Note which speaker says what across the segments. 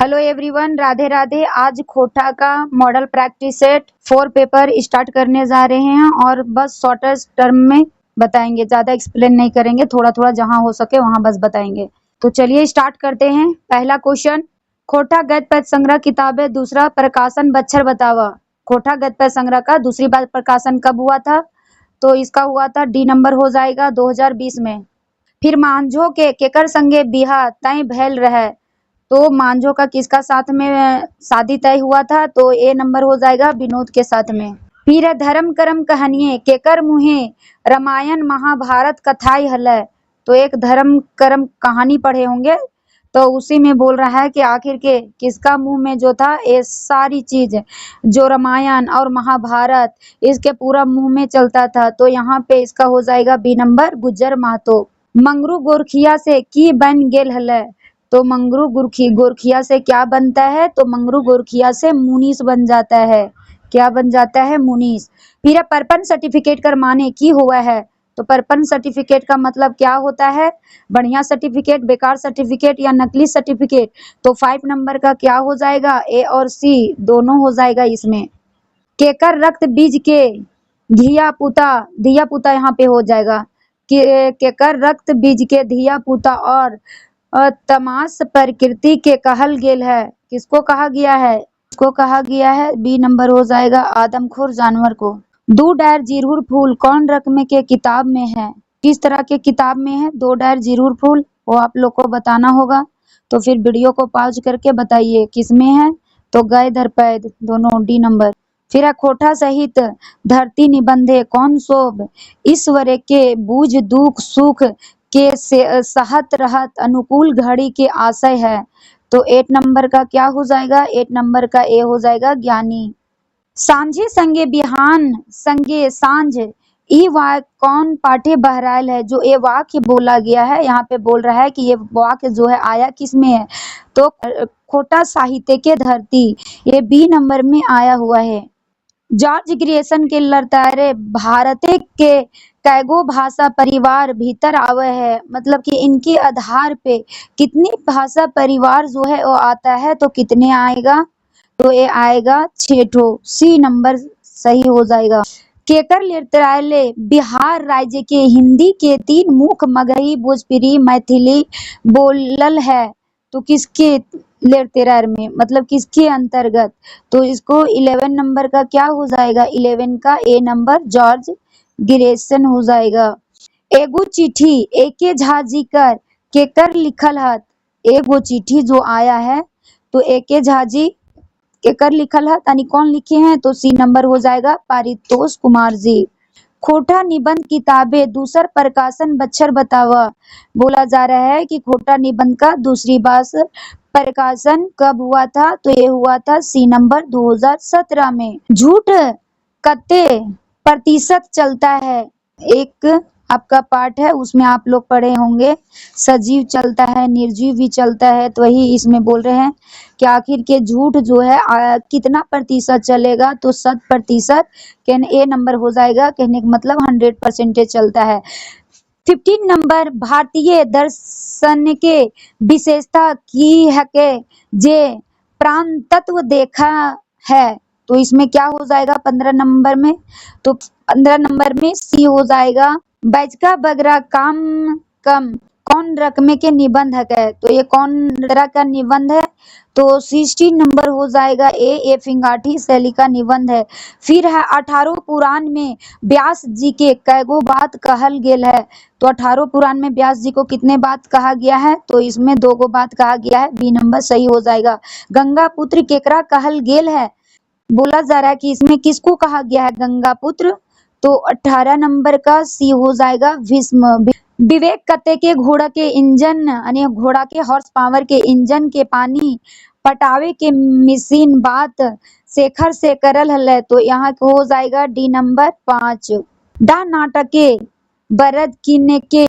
Speaker 1: Hello everyone, Radhe Radhe. आज खोटा का model practice set 4 paper start करने जा रहे हैं और बस शॉर्टेस्ट टर्म में बताएंगे, ज़्यादा एक्सप्लेन नहीं करेंगे, थोड़ा थोड़ा जहां हो सके वहां बस बताएंगे। तो चलिए स्टार्ट करते हैं। पहला क्वेश्चन, खोटा गद्य पद्य संग्रह किताबें दूसरा प्रकाशन बच्छर बतावा। खोटा गद्य पद्य संग्रह का दूसरी बार प्रकाशन कब हुआ था? तो इसका हुआ था डी नंबर हो जाएगा 2020 में। फिर मांझो के केकर संगे बिहा तय भैल रहे, तो मांझो का किसका साथ में शादी तय हुआ था? तो ए नंबर हो जाएगा विनोद के साथ में। फिर है धर्म कर्म कहानिये केकर मुहे रामायण महाभारत कथाई हलै, तो एक धर्म कर्म कहानी पढ़े होंगे, तो उसी में बोल रहा है कि आखिर के किसका मुंह में जो था ये सारी चीज जो रामायण और महाभारत इसके पूरा मुंह में चलता था, तो यहाँ पे इसका हो जाएगा बी नंबर गुज्जर महतो। मंगरू गोरखिया से की बन गेल हलै, तो मंगरू गोरखिया से क्या बनता है? तो मंगरू गोरखिया से मुनीस बन जाता है। क्या बन जाता है? मुनीस। फिर परपन सर्टिफिकेट कर माने की हुआ है, तो परपन सर्टिफिकेट का मतलब क्या होता है? बढ़िया सर्टिफिकेट, बेकार सर्टिफिकेट या नकली सर्टिफिकेट। तो 5 नंबर का क्या हो जाएगा? ए और सी दोनों हो जाएगा इसमें। केकर रक्त बीज के धिया पुता यहाँ पे हो जाएगा। केकर रक्त बीज के धिया पुता और तमास प्रकृति के कहल गेल है। किसको कहा गया है? इसको कहा गया है बी नंबर हो जाएगा आदमखोर जानवर को। दो डायर जिरूर फूल कौन रकम के किताब में है? किस तरह के किताब में है? दो डायर जिरूर फूल, वो आप लोग को बताना होगा, तो फिर वीडियो को पॉज करके बताइए किस में है। तो गए धर पैद दोनों डी नंबर। फिर खोटा सहित धरती निबंधे कौन शोभ ईश्वर के बूझ दुख सुख के सहत रहत अनुकूल घड़ी के आशय है, तो 8 नंबर का क्या हो जाएगा? 8 नंबर का ए हो जाएगा ज्ञानी। सांझे संगे बिहान संगे सांझ ई वाक्य कौन पाठे बहरायल है? जो ये वाक्य बोला गया है यहाँ पे बोल रहा है कि ये वाक्य जो है आया किस में है? तो खोटा साहित्य के धरती, ये बी नंबर में आया हुआ है। जॉर्ज ग्रियर्सन के लड़तारे भारते के कैगो भाषा परिवार भीतर आवे है, मतलब कि इनके आधार पे कितनी भाषा परिवार जो है वो आता है, तो कितने आएगा? तो ये आएगा 6 सी नंबर सही हो जाएगा। केकर लेतराले बिहार राज्य के हिंदी के 3 मुख्य मगही भोजपुरी मैथिली बोलल है, तो किसके लेतेरार में, मतलब किसके अंतर्गत? तो इसको 11 नंबर का क्या हो जाएगा? 11 का ए नंबर जॉर्ज ग्रियर्सन हो जाएगा। एगो चिट्ठी एके झा जी कर केकर लिखल हत, एगो चिट्ठी जो आया है तो एके झा जी केकर लिखल हत, यानी कौन लिखे हैं? तो सी नंबर हो जाएगा पारितोष कुमार जी। खोटा निबंध किताबें दूसर प्रकाशन बच्छर बतावा। बोला जा रहा है कि खोटा निबंध का दूसरी बार प्रकाशन कब हुआ था? तो ये हुआ था सी नंबर 2017 में। झूठ कते प्रतिशत चलता है, एक आपका पाठ है उसमें आप लोग पढ़े होंगे, सजीव चलता है निर्जीव भी चलता है, तो वही इसमें बोल रहे हैं कि आखिर के झूठ जो है कितना प्रतिशत चलेगा? तो 100%। कहने ए नंबर हो जाएगा, कहने का मतलब 100% चलता है। 15 नंबर भारतीय दर्शन के विशेषता की है के जे प्राण तत्व देखा है, तो इसमें क्या हो जाएगा 15 नंबर में? तो 15 नंबर में सी हो जाएगा। बैजका बगरा काम कम कौन रकमे के निबंध है, तो ये कौन तरह का निबंध है? तो 16 नंबर हो जाएगा ए फिंगाठी शैली का निबंध है। फिर है 18 पुराण में व्यास जी के कैगो बात कहल गेल है, तो 18 पुराण में व्यास जी को कितने बात कहा गया है? तो इसमें 2 गो बात कहा गया है, बी नंबर सही हो जाएगा। गंगा पुत्र केकरा कहल गेल है, बोला जा रहा है कि इसमें किसको कहा गया है गंगा पुत्र? तो 18 नंबर का सी हो जाएगा भीष्म। विवेक कते के घोड़ा के इंजन यानी घोड़ा के हॉर्स पावर के इंजन के पानी पटावे के मशीन बात शेखर से करल हल, तो यहाँ हो जाएगा डी नंबर 5। डा नाटके बरद किने के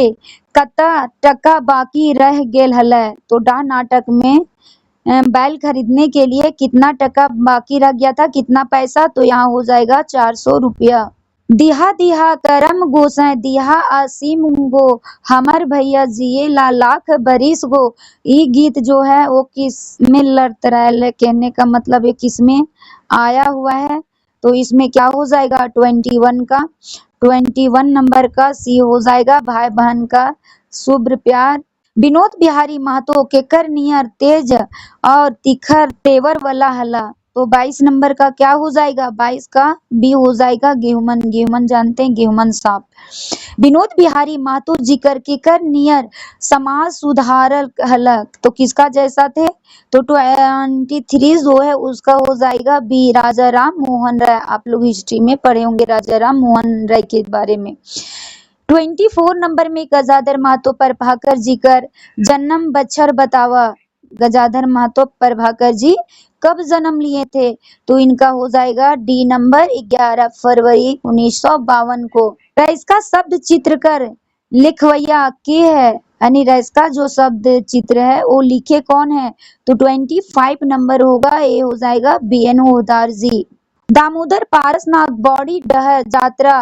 Speaker 1: कता टका बाकी रह गेल हल, तो डा नाटक में बैल खरीदने के लिए कितना टका बाकी रह गया था, कितना पैसा? तो यहाँ हो जाएगा 400 रुपया। दिहा दिहा करम गोसाई दिहा असीम गो, हमर भैया जिए ला लाख बरिस गो। ये गीत जो है वो किस में लड़त रहा है, कहने का मतलब ये किस में आया हुआ है, तो इसमें क्या हो जाएगा 21 का, 21 नंबर का सी हो जाएगा, भाई बहन का शुभ प्यार। विनोद बिहारी महतो केकर नियर तेज और तिखर तेवर वाला हला, तो 22 नंबर का क्या हो जाएगा, 22 का बी हो जाएगा गेहुमन, गेहुमन जानते हैं गेहुमन साहब। विनोद बिहारी महतो जी कर केकर नियर समाज सुधारक हलक, तो किसका जैसा थे, तो 23 जो है उसका हो जाएगा बी राजा राम मोहन राय। आप लोग हिस्ट्री में पढ़े होंगे राजा राम मोहन राय के बारे में। 24 नंबर में गजाधर महतो प्रभाकर जी कर जन्म बच्छर बतावा, गजाधर महतो प्रभाकर जी कब जन्म लिए थे, तो इनका हो जाएगा डी नंबर 11 फरवरी 1952 को। इसका शब्द चित्र कर लिखवैया के है, यानी इसका जो शब्द चित्र है वो लिखे कौन है, तो 25 नंबर होगा, ये हो जाएगा BN होदार जी। दामोदर पारसनाथ बॉडी डहर यात्रा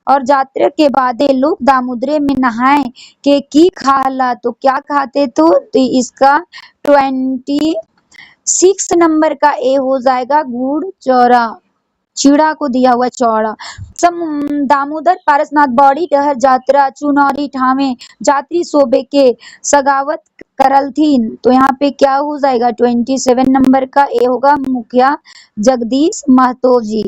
Speaker 1: और यात्रा के बादे लोग दामोदरे में नहाए के की खाला, तो क्या खाते तो इसका 26 नंबर का ए हो जाएगा गुड़ चौरा, चिड़ा को दिया हुआ चौड़ा। दामोदर पारसनाथ बॉडी डहर यात्रा चुनौरी ठामे यात्री सोबे के सगावत करल थीन, तो यहाँ पे क्या हो जाएगा 27 नंबर का ए होगा मुखिया जगदीश महतो जी।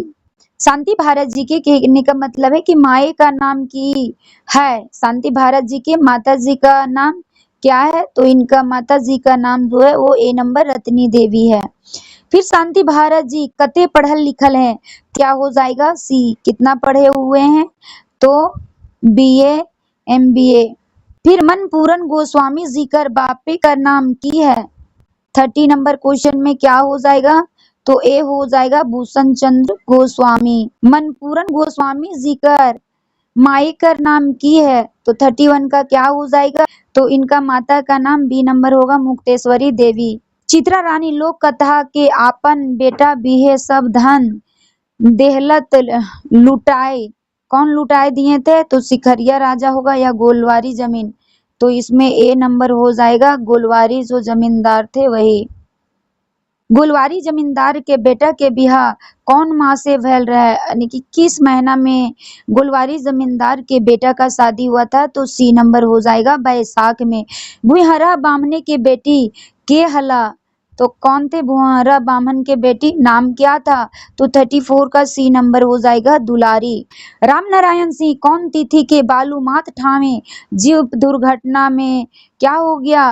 Speaker 1: शांति भारत जी के कहने का मतलब है कि माए का नाम की है, शांति भारत जी के माता जी का नाम क्या है, तो इनका माता जी का नाम जो है वो ए नंबर रत्नी देवी है। फिर शांति भारत जी कते पढ़ल लिखल हैं, क्या हो जाएगा सी, कितना पढ़े हुए हैं, तो BA MBA। फिर मनपूरन गोस्वामी जी कर बापे का नाम की है, 30 नंबर क्वेश्चन में क्या हो जाएगा, तो ए हो जाएगा भूषण चंद्र गोस्वामी। मनपूरन गोस्वामी जी कर माई कर नाम की है, तो 31 का क्या हो जाएगा, तो इनका माता का नाम बी नंबर होगा मुक्तेश्वरी देवी। चित्रा रानी लोक कथा के आपन बेटा बिहे सब धन देहलत लुटाए, कौन लुटाए दिए थे, तो सिखरिया राजा होगा या गोलवारी जमीन, तो इसमें ए नंबर हो जाएगा गोलवारी जो जमींदार थे वही। गोलवारी जमींदार के बेटा के बिहा कौन माह से भैल रहा है, यानी कि किस महीना में गोलवारी जमींदार के बेटा का शादी हुआ था, तो सी नंबर हो जाएगा बैसाख में। भुइहरा बामने के बेटी के हला, तो कौन थे भुइहरा बामन के बेटी, नाम क्या था, तो 34 का सी नंबर हो जाएगा दुलारी। राम नारायण सिंह कौन तिथि के बालूमाथ ठामे जीव दुर्घटना में क्या हो गया,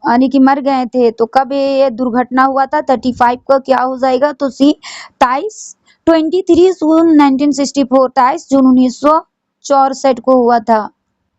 Speaker 1: यानी कि मर गए थे, तो कब ये दुर्घटना हुआ था 35 का क्या हो जाएगा, तो सी 23 जून 1964, 23 जून 1964 को हुआ था।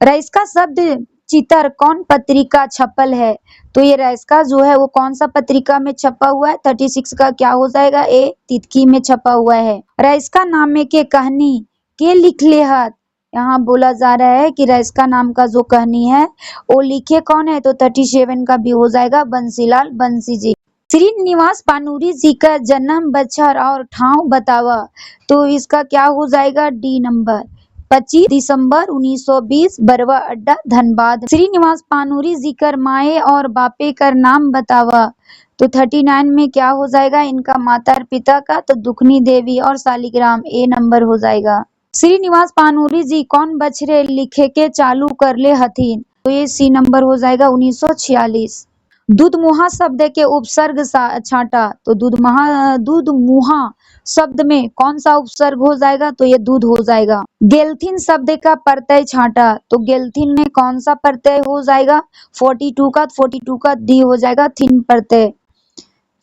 Speaker 1: रईस का शब्द चितर कौन पत्रिका छपल है, तो ये रईस का जो है वो कौन सा पत्रिका में छपा हुआ है, 36 का क्या हो जाएगा ए तितकी में छपा हुआ है। रईस का नामे के कहानी के लिखले हत, यहाँ बोला जा रहा है कि रईस नाम का जो कहानी है वो लिखे कौन है, तो 37 का भी हो जाएगा बंसीलाल बंसी जी। श्रीनिवास पानूरी जी का जन्म बच्छर और ठाव बतावा, तो इसका क्या हो जाएगा डी नंबर 25 दिसंबर 1920 बरवा अड्डा धनबाद। श्रीनिवास पानूरी जी कर माए और बापे कर नाम बतावा, तो 39 में क्या हो जाएगा इनका माता पिता का, तो दुखनी देवी और शालिग्राम, ए नंबर हो जाएगा। श्रीनिवास पानूरी जी कौन बछरे लिखे के चालू कर ले हथिन, तो ये सी नंबर हो जाएगा 1946। दूधमुहा शब्द के उपसर्ग छाटा, तो दूधमुहा शब्द में कौन सा उपसर्ग हो जाएगा, तो ये दूध हो जाएगा। गेलथिन शब्द का प्रत्यय छाटा, तो गेलथिन में कौन सा प्रत्यय हो जाएगा 42 का डी हो जाएगा थिन प्रत्यय।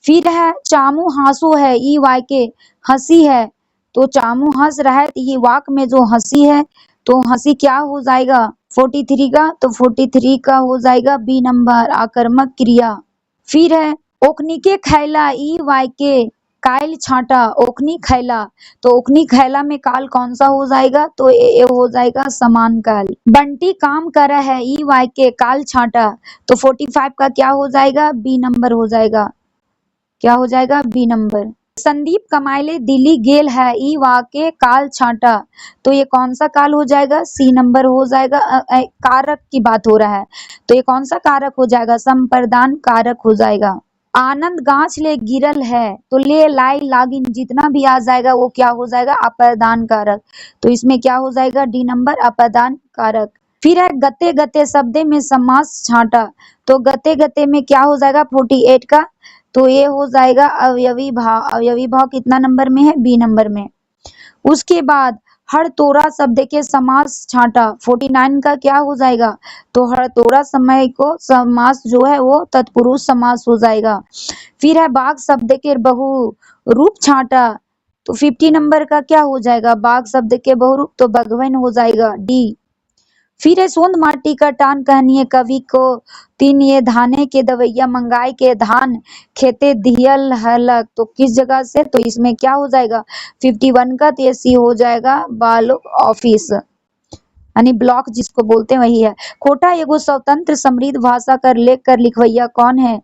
Speaker 1: फिर है चामू हासू है ई वाय के हंसी है, तो चामू हंस रहा है, ये वाक में जो हंसी है तो हंसी क्या हो जाएगा 43 का, तो 43 का हो जाएगा बी नंबर आकर्मक क्रिया। फिर है ओखनी के खैला ई वाय के कायल छाटा, ओखनी खैला, तो ओखनी खैला में काल कौन सा हो जाएगा, तो ये हो जाएगा समान काल। बंटी काम करा है ई वाय के काल छाटा, तो 45 का क्या हो जाएगा बी नंबर हो जाएगा, क्या हो जाएगा बी नंबर। संदीप कमाइले दिल्ली गेल है ई वाके काल छांटा, तो ये कौन सा काल हो जाएगा? सी नंबर हो जाएगा। कारक की बात हो रहा है, तो ये कौन सा कारक हो जाएगा? संप्रदान कारक हो जाएगा। आनंद गांछ ले गिरल है, तो ले लाई लागिन जितना भी आ जाएगा वो क्या हो जाएगा? अपादान कारक। तो इसमें क्या हो जाएगा? डी नंबर अपादान कारक। फिर है गते गते शब्द में समास छांटा, तो गते गते में क्या हो जाएगा? 48 का, तो ये हो जाएगा अवयवी भाव। अवयवी भाव कितना नंबर में है? बी नंबर में। उसके बाद हर तोरा शब्द के समास छांटा, 49 का क्या हो जाएगा? तो हर तोरा समय को समास जो है वो तत्पुरुष समास हो जाएगा। फिर है बाघ शब्द के बहु रूप छांटा, तो 50 नंबर का क्या हो जाएगा? बाघ शब्द के बहुरूप, तो बघवन हो जाएगा, डी। फिर है सोंद माटी का टान कहनिए कवि को तीन ये धाने के दवैया मंगाई के धान खेते दियल हलक, तो किस जगह से? तो इसमें क्या हो जाएगा? 51 का, तो ये सी हो जाएगा बालक ऑफिस, यानी ब्लॉक जिसको बोलते हैं वही है। खोटा एगो स्वतंत्र समृद्ध भाषा कर लेख कर लिखवैया कौन है?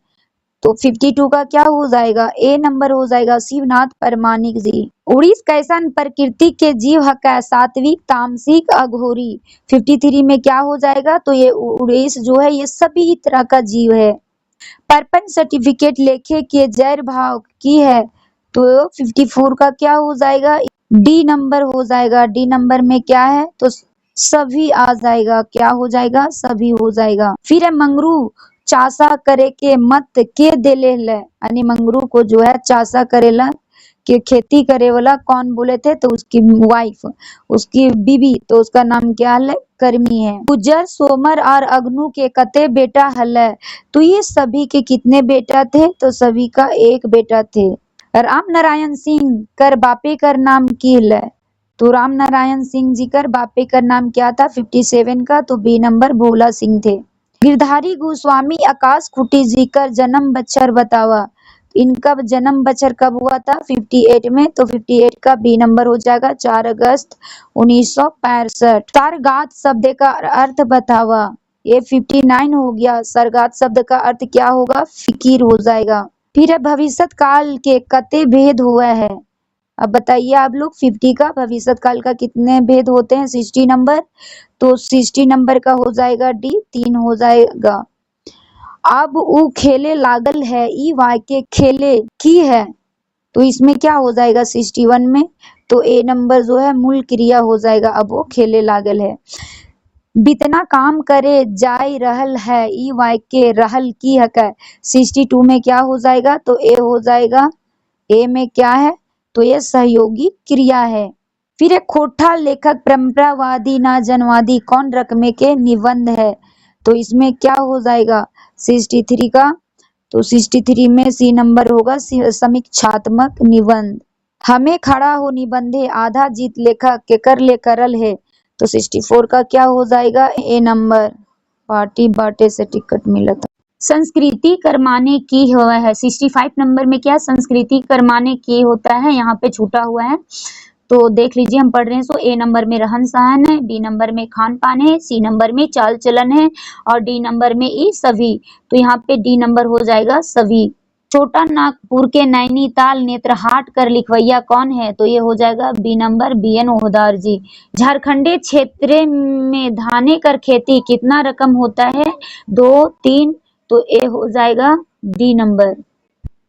Speaker 1: तो 52 का क्या हो जाएगा? ए नंबर हो जाएगा शिवनाथ परमाणिक जी। उड़ीस कैसन प्रकृति के जीव हका सात्विक तामसिक अघोरी, 53 में क्या हो जाएगा? तो ये उड़ीस जो है ये सभी तरह का जीव है। परपंच सर्टिफिकेट लेखे के जैर भाव की है, तो 54 का क्या हो जाएगा? डी नंबर हो जाएगा। डी नंबर में क्या है? तो सभी आ जाएगा। क्या हो जाएगा? सभी हो जाएगा। फिर है मंगरू चासा करे के मत के देले ले, यानी मंगरू को जो है चासा करेला कि खेती करे वाला कौन बोले थे? तो उसकी वाइफ, उसकी बीबी, तो उसका नाम क्या है? कर्मी है। गुजर सोमर और अग्नु के कते बेटा हल, तो ये सभी के कितने बेटा थे? तो सभी का एक बेटा थे। राम नारायण सिंह कर बापे कर नाम की है, तो राम नारायण सिंह जी कर बापे का नाम क्या था? 57 का, तो बी नंबर भोला सिंह थे। गिरधारी गोस्वामी आकाश खुटी जी कर जन्म बच्छर बतावा, इनका जन्म बच्छर कब हुआ था? 58 में, तो 58 का बी नंबर हो जाएगा 4 अगस्त 1965। सरगात शब्द का अर्थ बतावा, ये 59 हो गया। सरगात शब्द का अर्थ क्या होगा? फिकीर हो जाएगा। फिर है भविष्यत काल के कते भेद हुआ है, अब बताइए आप लोग 50 का भविष्यत काल का कितने भेद होते हैं? 60 नंबर, तो 60 नंबर का हो जाएगा डी, 3 हो जाएगा। अब ऊ खेले लागल है ई वाक्य खेले की है, तो इसमें क्या हो जाएगा? 61 में, तो ए नंबर जो है मूल क्रिया हो जाएगा। अब वो खेले लागल है। बितना काम करे जाय रहल है ई वाक्य रहल की है, 62 में क्या हो जाएगा? तो ए हो जाएगा। ए में क्या है? तो ये सहयोगी क्रिया है। फिर एक खोटा लेखक परंपरावादी ना जनवादी कौन रकमे के निबंध है, तो इसमें क्या हो जाएगा? 63 का, तो 63 में सी नंबर होगा समीक्षात्मक निबंध। हमें खड़ा हो निबंधे आधा जीत लेखक के कर ले करल है, तो 64 का क्या हो जाएगा? ए नंबर पार्टी बाटे से टिकट मिला था। संस्कृति कर्माने की हुआ है, 65 नंबर में क्या संस्कृति कर्माने की होता है? यहाँ पे छूटा हुआ है, तो देख लीजिए हम पढ़ रहे हैं। सो ए नंबर में रहन सहन है, बी नंबर में खान पान है, सी नंबर में चाल चलन है, और डी नंबर में ई सभी, तो यहाँ पे डी नंबर हो जाएगा सभी। छोटा नागपुर के नैनीताल नेत्रहाट कर लिखवैया कौन है? तो ये हो जाएगा बी नंबर BN ओहदार जी। झारखंडे क्षेत्र में धाने कर खेती कितना रकम होता है? 2, 3, तो ए हो जाएगा डी नंबर।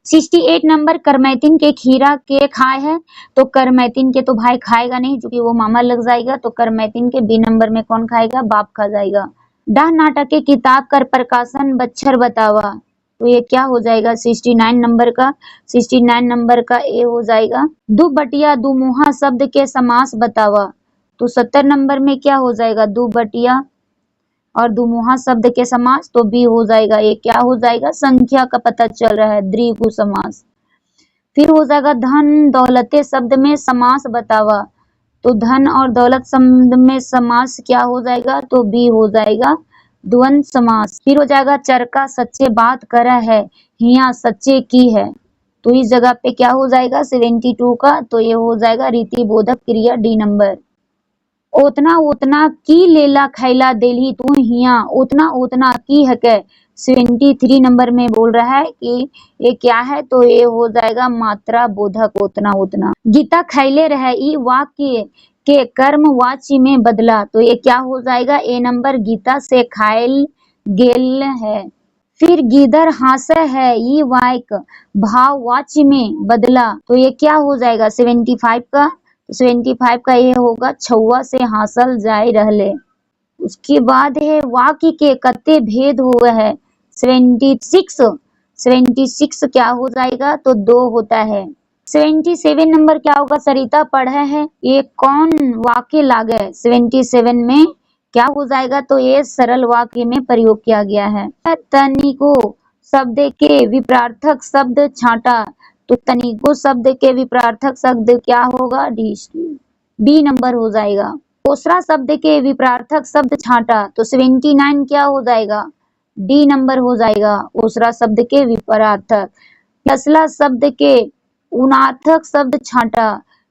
Speaker 1: 68 नंबर करमैतिन के खीरा के खाए है, तो करमैतिन के तो भाई खाएगा नहीं क्योंकि वो मामा लग जाएगा, तो करमैतिन के बी नंबर में कौन खाएगा? बाप खा जाएगा। डाह नाटक के किताब कर प्रकाशन बच्छर बतावा, तो ये क्या हो जाएगा? 69 नंबर का, 69 नंबर का ए हो जाएगा। दु बटिया दु मुहा शब्द के समास बतावा, तो 70 नंबर में क्या हो जाएगा? दु बटिया और दुमुहा शब्द के समास, तो बी हो जाएगा। ये क्या हो जाएगा? संख्या का पता चल रहा है, द्विगु समास। फिर हो जाएगा धन दौलते शब्द में समास बतावा, तो धन और दौलत शब्द में समास क्या हो जाएगा? तो बी हो जाएगा द्वंद समास। फिर हो जाएगा चरका सच्चे बात करा है हिया सच्चे की है, तो इस जगह पे क्या हो जाएगा? 72 का, तो ये हो जाएगा रीति बोधक क्रिया डी नंबर। उतना उतना की लेला खैला देली तू हिया, उतना उतना की है के 73 नंबर में बोल रहा है कि ये क्या है, तो ये हो जाएगा मात्रा बोधक उतना उतना। गीता खैले रहे ई वाक्य के कर्म वाची में बदला, तो ये क्या हो जाएगा, ए नंबर गीता से खायल गेल है। फिर गिदर हासे है ई वाक्य भाव वाची में बदला, तो ये क्या हो जाएगा 75 का, 75 का ये होगा छुआ से हासिल जाए रहले। उसके बाद है वाक्य के कते भेद हुए है 76, 76 क्या हो जाएगा, तो 2 होता है। 77 नंबर क्या होगा, सरिता पढ़े है ये कौन वाक्य लागे, 77 में क्या हो जाएगा, तो ये सरल वाक्य में प्रयोग किया गया है। तनिको शब्द के विपरार्थक शब्द छांटा, तो तनिको शब्द के विपरार्थक शब्द क्या होगा, डी नंबर हो जाएगा। ओसरा शब्द के विपरार्थक शब्द छांटा, तो 79 क्या हो जाएगा, डी नंबर हो जाएगा ओसरा शब्द के विपरार्थक। फसला शब्द के उनार्थक शब्द छांटा,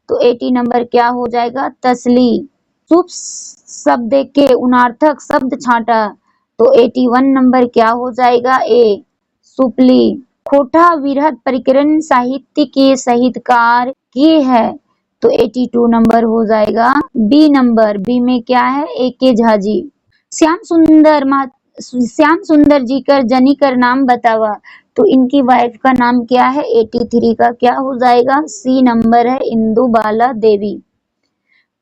Speaker 1: तो 80 नंबर क्या हो जाएगा, तसली। शुभ शब्द के उनार्थक शब्द छांटा, तो 81 नंबर क्या हो जाएगा, ए सुपली। खोटा विरहत प्रकरण साहित्य के साहित्यकार के है, तो 82 नंबर हो जाएगा बी नंबर। बी में क्या है, ए के झा जी। श्याम सुंदर जी कर जनी कर नाम बतावा, तो इनकी वाइफ का नाम क्या है, 83 का क्या हो जाएगा, सी नंबर है इंदु बाला देवी।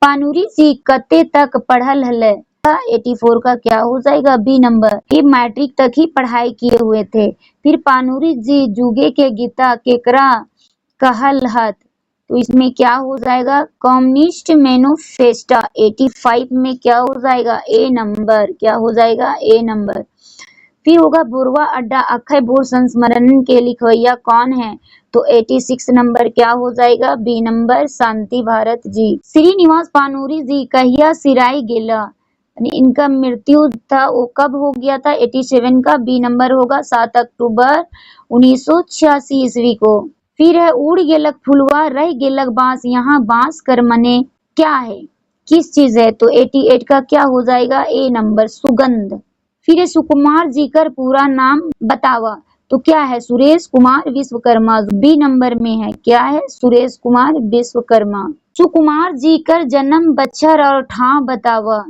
Speaker 1: पानुरी जी कते तक पढ़ल हले, 84 का क्या हो जाएगा, बी नंबर। ये मैट्रिक तक ही पढ़ाई किए हुए थे। फिर पानुरी जी जुगे के गीता केकरा कहल हत, तो इसमें क्या हो जाएगा, कम्युनिस्ट मैनिफेस्टो। 85 में क्या हो जाएगा, ए नंबर, क्या हो जाएगा, ए नंबर। फिर होगा बुरवा अड्डा अक्षय भूर संस्मरण के लिखवैया कौन है, तो 86 नंबर क्या हो जाएगा, बी नंबर शांति भारत जी। श्रीनिवास पानुरी जी कहिया सिराई गेला, इनका मृत्यु था वो कब हो गया था, 87 का बी नंबर होगा 7 अक्टूबर 1986 ईस्वी को। फिर है उड़ गेलक फुलवा रह गेलक बांस, यहाँ बांस कर मने क्या है, किस चीज है, तो 88 का क्या हो जाएगा, ए नंबर सुगंध। फिर है सुकुमार जी कर पूरा नाम बतावा, तो क्या है, सुरेश कुमार विश्वकर्मा, बी नंबर में है, क्या है, सुरेश कुमार विश्वकर्मा। सुकुमार जी कर जन्म बच्छर और ठाव बतावा,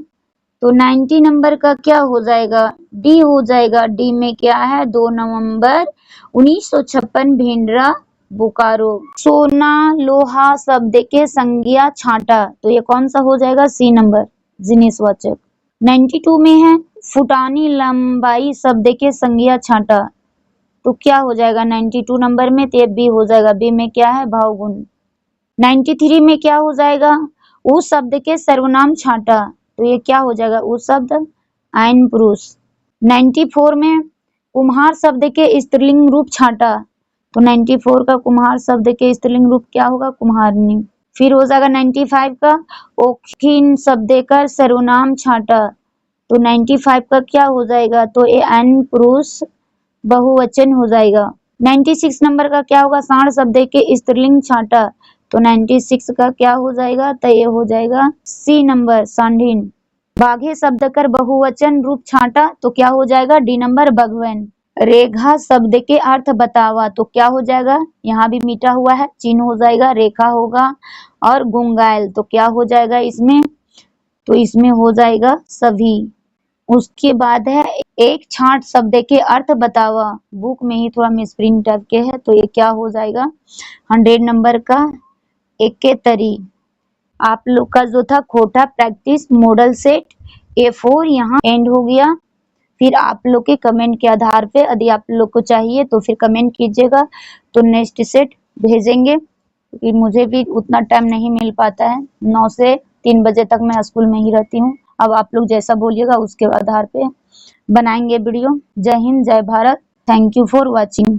Speaker 1: तो 90 नंबर का क्या हो जाएगा, डी हो जाएगा। डी में क्या है, 2 नवंबर 1956 भिंडरा बोकारो। सोना लोहा शब्द के संज्ञा छांटा, तो ये कौन सा हो जाएगा, सी नंबर जिनिसवाचक। 92 में है फुटानी लंबाई शब्द के संज्ञा छांटा, तो क्या हो जाएगा 92 नंबर में, तो ये बी हो जाएगा। बी में क्या है, भावगुण। 93 में क्या हो जाएगा, उस शब्द के सर्वनाम छांटा, तो ये क्या हो जाएगा, उस शब्द आयन पुरुष। 94 में कुम्हार शब्द के स्त्रीलिंग रूप छांटा, तो 94 का कुम्हार शब्द के स्त्रीलिंग रूप क्या होगा, कुम्हारनी। फिर हो जाएगा 95 का ओखिन शब्द का सर्वनाम छांटा, तो 95 का क्या हो जाएगा, तो ये एन पुरुष बहुवचन हो जाएगा। 96 नंबर का क्या होगा, सांड शब्द के स्त्रीलिंग छांटा, तो 96 का क्या हो जाएगा, तो ये हो जाएगा सी नंबर सांडीन। बाघे शब्द कर बहुवचन रूप छांटा, तो क्या हो जाएगा, डी नंबर भगवन। रेखा शब्द के अर्थ बतावा, तो क्या हो जाएगा, यहाँ भी मीठा हुआ है, चिन्ह हो जाएगा, रेखा होगा, और गुंगायल, तो क्या हो जाएगा इसमें, तो इसमें हो जाएगा सभी। उसके बाद है एक छांट शब्द के अर्थ बतावा, बुक में ही थोड़ा मिसप्रिंट टाइप के है, तो ये क्या हो जाएगा 100 नंबर का एक के तरी। आप लोग का जो था खोटा प्रैक्टिस मॉडल सेट A4 यहाँ एंड हो गया। फिर आप लोग के कमेंट के आधार पे यदि आप लोग को चाहिए तो फिर कमेंट कीजिएगा, तो नेक्स्ट सेट भेजेंगे, क्योंकि मुझे भी उतना टाइम नहीं मिल पाता है, 9 से 3 बजे तक मैं स्कूल में ही रहती हूँ। अब आप लोग जैसा बोलिएगा उसके आधार पे बनाएंगे वीडियो। जय हिंद, जय Bharat, thank you for watching.